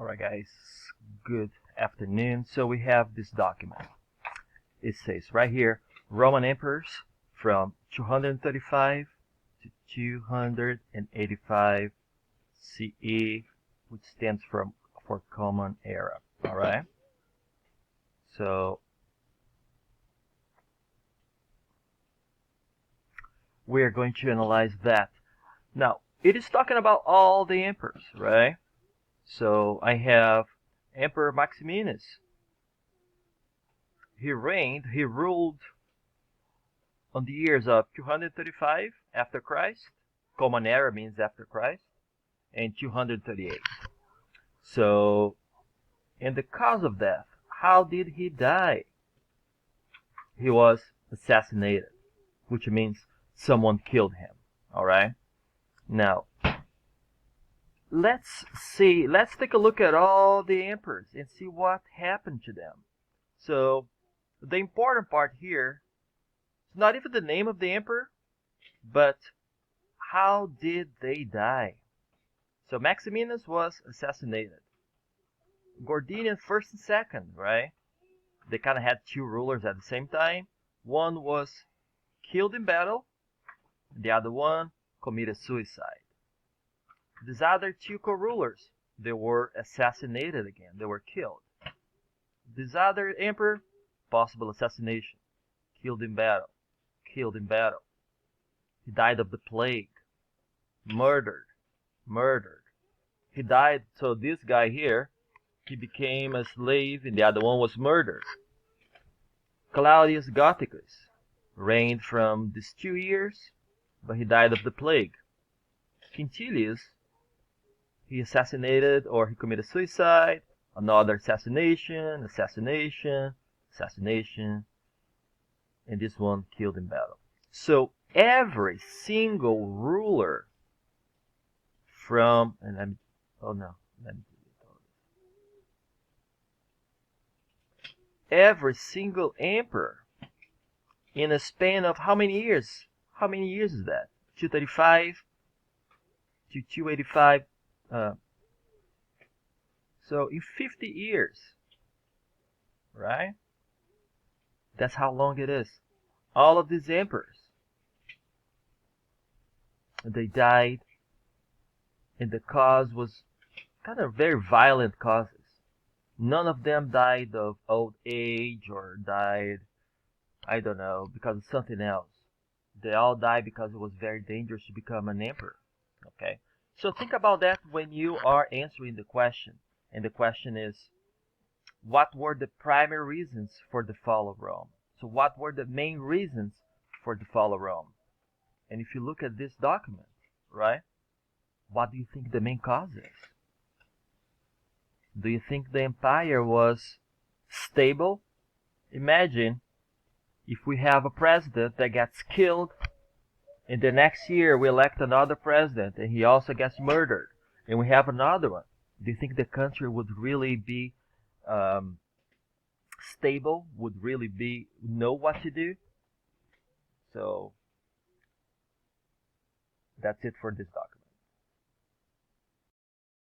Alright guys, good afternoon. So we have this document. It says right here, Roman emperors from 235 to 285 CE, which stands for Common Era. Alright? So we are going to analyze that. Now, it is talking about all the emperors, right? So I have Emperor Maximinus. He ruled on the years of 235 after Christ. Common Era means after Christ. And 238. So, and the cause of death, how did he die? He was assassinated, which means someone killed him. Alright? Now, let's take a look at all the emperors and see what happened to them. So, the important part here is not even the name of the emperor, but how did they die? So, Maximinus was assassinated. Gordinian first and second, right? They kind of had two rulers at the same time. One was killed in battle, the other one committed suicide. These other two co-rulers, they were assassinated again. They were killed. This other emperor, possible assassination. Killed in battle. Killed in battle. He died of the plague. Murdered. Murdered. He died, so this guy here, he became a slave and the other one was murdered. Claudius Gothicus reigned from these 2 years, but he died of the plague. Quintilius, he assassinated or he committed suicide, another assassination, and this one killed in battle. So every single ruler from, and let me delete all this. Every single emperor in a span of how many years? How many years is that? 235 to 285. So in 50 years, right? That's how long it is. All of these emperors, they died, and the cause was kind of very violent causes. None of them died of old age or died, I don't know, because of something else. They all died because it was very dangerous to become an emperor. Okay? So think about that when you are answering the question. And the question is, what were the primary reasons for the fall of Rome? So what were the main reasons for the fall of Rome? And if you look at this document, right, what do you think the main cause is? Do you think the empire was stable? Imagine if we have a president that gets killed, and the next year we elect another president and he also gets murdered, and we have another one. Do you think the country would really be stable? Would really know what to do? So that's it for this document.